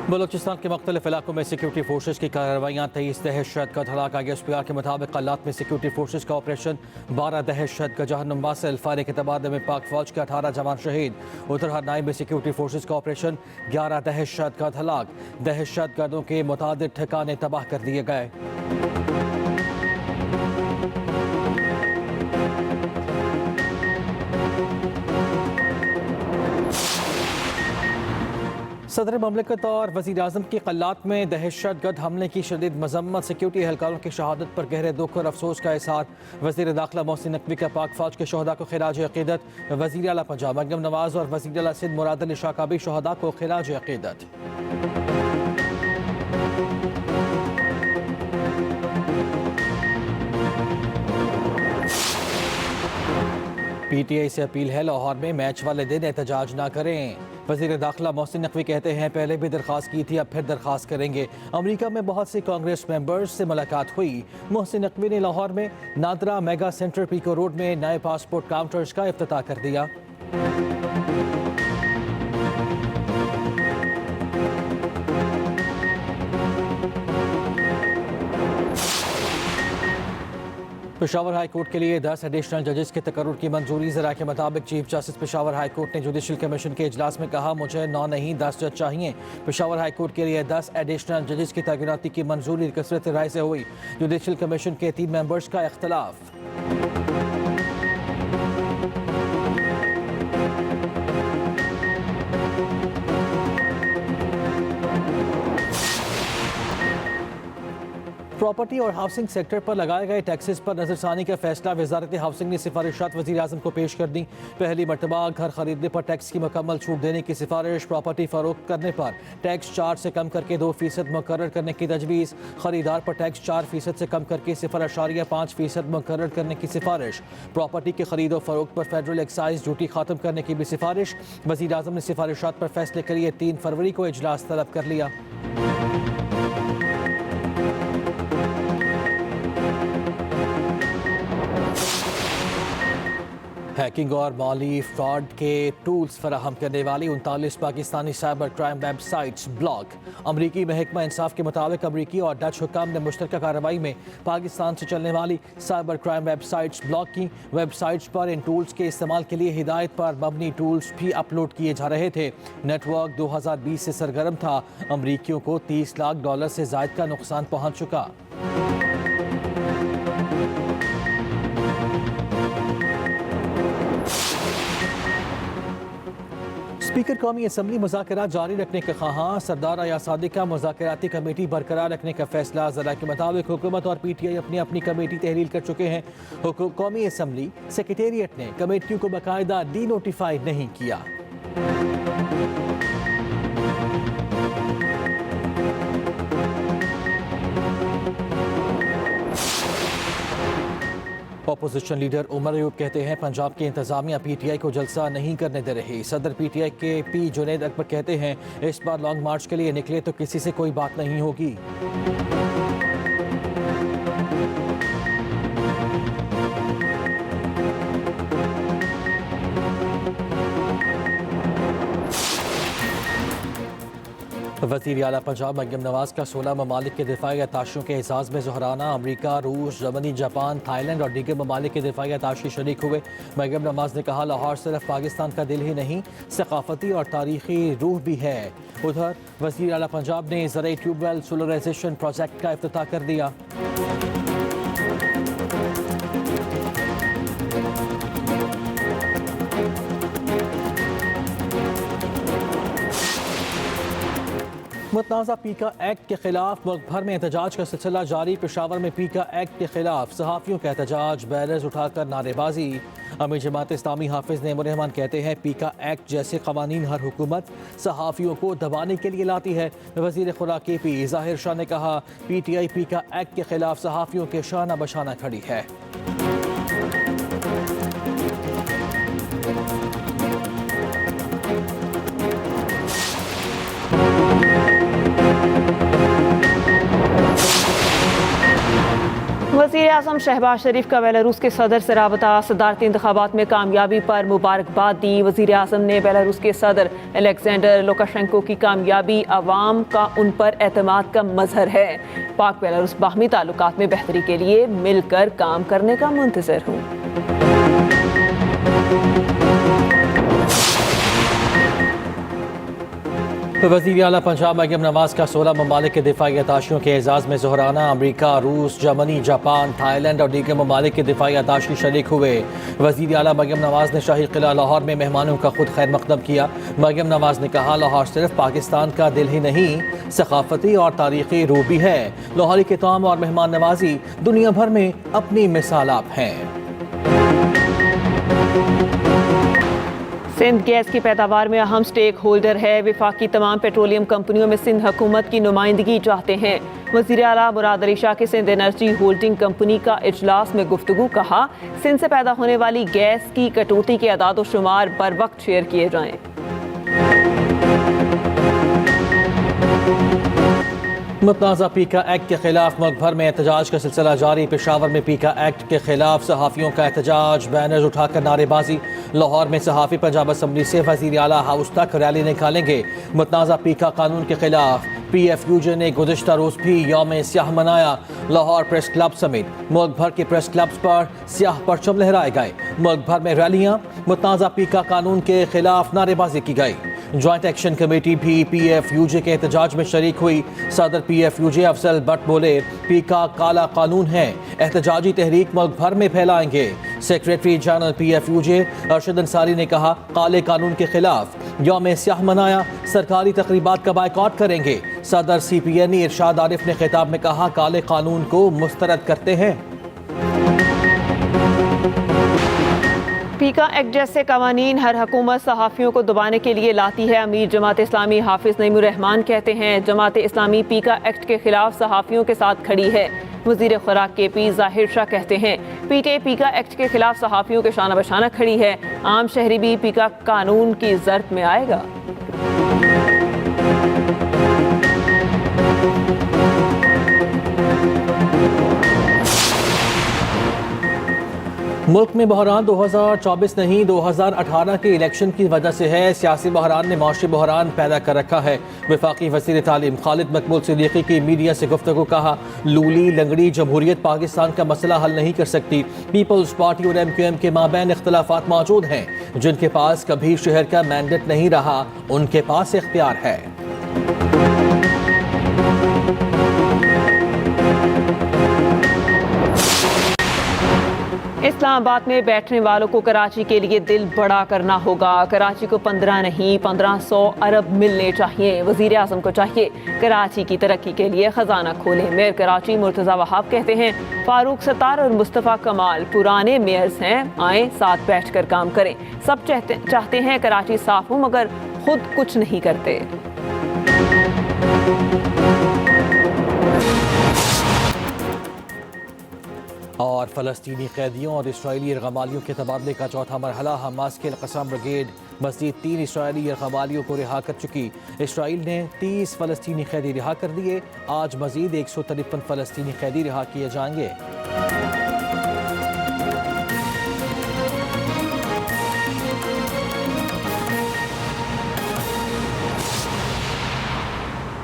बलूचिस्तान के मुख्तलिफ इलाकों में सिक्योरिटी फोर्सेज की कार्रवाइयाँ 23 दहशतगर्द हलाक। ISPR के मुताबिक कल्लात में सिक्योरिटी फोर्सेज का ऑपरेशन 12 दहशतगर्द जहन्नुम वासिल। फायरिंग के तबादले में पाक फौज के 18 जवान शहीद। उधर हरनाई में सिक्योरिटी फोर्सेज का ऑपरेशन 11 दहशतगर्द हलाक। दहशतगर्दों के मुतादिद ठिकाने तबाह कर दिए गए। सदर ममलिकत और वज़ीर आज़म की कल्लात में दहशतगर्द हमले की शदीद मजम्मत। सिक्योरिटी एहलकारों की शहादत पर गहरे दुख और अफसोस का इज़हार। वज़ीर दाखिला मोहसिन नकवी का पाक फौज के शहदा को खिराज अक़ीदत। वज़ीर आला पंजाब मरियम नवाज़ और वज़ीर आला सिंध मुराद अली शाह का भी शहदा को खिराज अक़ीदत। PTI से अपील है लाहौर में मैच वाले दिन एहतजाज ना करें। वज़ीर दाखिला मोहसिन नकवी कहते हैं पहले भी दरख्वास्त की थी, अब फिर दरख्वास्त करेंगे। अमेरिका में बहुत से कांग्रेस मेंबर्स से मुलाकात हुई। मोहसिन नकवी ने लाहौर में NADRA mega centre Peco road में नए पासपोर्ट काउंटर्स का इफ्तिताह कर दिया। पेशावर हाई कोर्ट के लिए 10 एडिशनल जजेस के तकर्रुर की मंजूरी। ज़रा के मुताबिक chief justice Peshawar high court ने जुडिशल कमीशन के इजलास में कहा मुझे 9 नहीं 10 जज चाहिए। पेशावर हाई कोर्ट के लिए 10 एडिशनल जजेस की तैनाती की मंजूरी कसरत राय से हुई। जुडिशल कमीशन के 3 मेंबर्स का इख्तलाफ। प्रॉपर्टी और हाउसिंग सेक्टर पर लगाए गए टैक्सेस पर नजरसानी का फैसला। वजारत हाउसिंग ने सिफारिशात वज़ीर आज़म को पेश कर दी। पहली मरतबा घर खरीदने पर टैक्स की मुकम्मल छूट देने की सिफारिश। प्रॉपर्टी फरोख्त करने पर टैक्स 4 से कम करके 2% मुकर्रर करने की तजवीज़। खरीदार पर टैक्स 4% से कम करके 0.5% मुकर्रर करने की सिफारिश। प्रॉपर्टी की खरीदो फरोख्त पर फेडरल एक्साइज ड्यूटी खत्म करने की भी सिफारिश। वज़ीर आज़म ने सिफारिशात पर फैसले के लिए 3 फरवरी को इजलास तलब कर लिया। हैकिंग और माली फ्रॉड के टूल्स फराहम करने वाली 39 Pakistani cyber crime websites block. अमरीकी महकमा इंसाफ के मुताबिक अमरीकी और डच हुक्काम ने मुश्तरका कार्रवाई में पाकिस्तान से चलने वाली साइबर क्राइम वेबसाइट्स ब्लॉक की। वेबसाइट्स पर इन टूल्स के इस्तेमाल के लिए हिदायत पर मबनी टूल्स भी अपलोड किए जा रहे थे। नेटवर्क 2020 से सरगर्म था। अमरीकियों को $30 लाख से जायद का नुकसान पहुँच चुका। स्पीकर कौमी असम्बली मुज़ाकरात जारी रखने का ख़्वाहां। सरदार अयाज सादिक का मुज़ाकराती कमेटी बरकरार रखने का फैसला। ज़रा के मुताबिक हुकूमत और PTI अपनी अपनी कमेटी तहलील कर चुके हैं। कौमी असम्बली सेक्रेटेरिएट ने कमेटियों को बाकायदा डी नोटिफाई नहीं किया। अपोजिशन लीडर उमर अयूब कहते हैं पंजाब की इंतजामिया PTI को जलसा नहीं करने दे रही। सदर PTI के P जुनैद अकबर कहते हैं इस बार लॉन्ग मार्च के लिए निकले तो किसी से कोई बात नहीं होगी। वज़ीर आला पंजाब मरियम नवाज़ का 16 ममालिक के दिफाई अताशियों के एजाज़ में ज़हराना। अमरीका, रूस, जर्मनी, जापान, थाईलैंड और दीगर ममालिक के दिफाई अताशी शरीक हुए। मरियम नवाज़ ने कहा लाहौर सिर्फ पाकिस्तान का दिल ही नहीं सकाफती और तारीखी रूह भी है। उधर वज़ीर आला पंजाब ने ज़राई ट्यूबवेल सोलराइजेशन प्रोजेक्ट का इफ्तिताह कर दिया। मुतनाज़ा पीका एक्ट के खिलाफ मुल्क भर में एहतजाज का सिलसिला जारी। पेशावर में पीका एक्ट के खिलाफ सहाफ़ियों का एहतजाज, बैनर्स उठाकर नारेबाजी। अमीर जमात इस्लामी हाफिज़ नईमुर रहमान कहते हैं पीका एक्ट जैसे कवानीन हर हुकूमत सहाफ़ियों को दबाने के लिए लाती है। वज़ीर खुराक KP ज़ाहिर शाह ने कहा PTI पीका एक्ट के खिलाफ सहाफ़ियों के शाना बशाना खड़ी है। वज़ीर आज़म शहबाज शरीफ का बेलारूस के सदर से राबता, सदारती इंतखाबात में कामयाबी पर मुबारकबाद दी। वज़ीर आज़म ने बेलारूस के सदर अलेक्जेंडर लुकाशेंको की कामयाबी अवाम का उन पर एतमाद का मजहर है। पाक बेलारूस बाहमी ताल्लुकात में बेहतरी के लिए मिलकर काम करने का मुंतज़िर हूँ। वज़ीर आला पंजाब मरियम नवाज का 16 ममालिक के दिफाई अताशियों के एजाज़ में ज़ोहराना। अमरीका, रूस, जर्मनी, जापान, थाईलैंड और दीगर ममालिक के दिफाई अताशी शरीक हुए। वज़ीर आला मरियम नवाज ने शाही किला लाहौर में मेहमानों का खुद खैर मकदम किया। मरियम नवाज ने कहा, लाहौर सिर्फ पाकिस्तान का दिल ही नहीं, सकाफती और तारीख़ी रूह भी है। लाहौरी के तौम और मेहमान नवाजी दुनिया भर में अपनी मिसाल आप हैं। सिंध गैस की पैदावार में अहम स्टेक होल्डर है। विफाकी तमाम पेट्रोलियम कंपनियों में सिंध हुकूमत की नुमाइंदगी चाहते हैं। वज़ीर आला मुराद अली शाह की सिंध एनर्जी होल्डिंग कंपनी का इजलास में गुफ्तगू। कहा, सिंध से पैदा होने वाली गैस की कटौती के अदाद शुमार बर वक्त शेयर किए जाएं। मुतनाज़ा पीका एक्ट के खिलाफ मुल्क भर में एहतजाज का सिलसिला जारी। पेशावर में पीका एक्ट के खिलाफ सहाफ़ियों का एहतजाज, बैनर उठाकर नारेबाजी। लाहौर में सहाफ़ी पंजाब असम्बली से वज़ीर आला हाउस तक रैली निकालेंगे। मुतनाज़ा पीका कानून के खिलाफ PFUJ ने गुज़िश्ता रोज़ भी यौम स्याह मनाया। लाहौर प्रेस क्लब समेत मुल्क भर के प्रेस क्लब्स पर स्याह परचम लहराए गए। मुल्क भर में रैलियाँ, मुतनाज़ा पीका कानून के खिलाफ नारेबाजी की गई। जॉइंट एक्शन कमेटी भी PFUJ के एहतजाज में शरीक हुई। सदर PFUJ अफजल भट्ट बोले, पीका काला कानून है, एहतजाजी तहरीक मुल्क भर में फैलाएंगे। Secretary general PFUJ Arshad Ansari ने कहा, काले कानून के खिलाफ यौम स्याह मनाया, सरकारी तकरीबात का बायकॉट करेंगे। सदर CPNE इरशाद आरिफ ने खिताब में कहा, काले कानून को मुस्तरद करते हैं। पीका एक्ट जैसे कवानीन हर हुकूमत सहाफ़ियों को दबाने के लिए लाती है। अमीर जमात इस्लामी हाफिज नईमुर रहमान कहते हैं, जमात इस्लामी पीका एक्ट के खिलाफ सहाफ़ियों के साथ खड़ी है। वज़ीर खुराक KP ज़ाहिर शाह कहते हैं, PTA पीका एक्ट के खिलाफ सहाफ़ियों के शाना बशाना खड़ी है। आम शहरी भी पीका कानून की ज़र्फ़ में आएगा। मुल्क में बहरान 2024 नहीं 2018 के इलेक्शन की वजह से है। सियासी बहरान ने माशी बहरान पैदा कर रखा है। वफाकी वज़ीर तालीम खालिद मकबूल सिद्दीकी की मीडिया से गुफ्तगू। कहा, लूली लंगड़ी जमहूरियत पाकिस्तान का मसला हल नहीं कर सकती। पीपल्स पार्टी और MQM के माबैन इख्तलाफात मौजूद हैं। जिनके पास कभी शहर का मैंडेट नहीं रहा, उनके पास इख्तियार है। इस्लामाबाद में बैठने वालों को कराची के लिए दिल बड़ा करना होगा। कराची को 15 नहीं 1500 अरब मिलने चाहिए। वज़ीर आज़म को चाहिए कराची की तरक्की के लिए खजाना खोले। मेयर कराची मुर्तज़ा वहाब कहते हैं, फारूक सत्तार और मुस्तफ़ा कमाल पुराने मेयर्स हैं, आए साथ बैठ कर काम करें। सब चाहते हैं कराची साफ हो, मगर खुद कुछ नहीं करते। और फ़लस्तीनी कैदियों और इसराइली यरग़मालियों के तबादले का चौथा मरहला। हमास के क़स्साम ब्रिगेड मज़ीद 3 इसराइली यरग़मालियों को रिहा कर चुकी। इसराइल ने 30 फ़लस्तीनी कैदी रिहा कर दिए। आज मज़ीद 153 फ़लस्तीनी कैदी रिहा किए जाएंगे।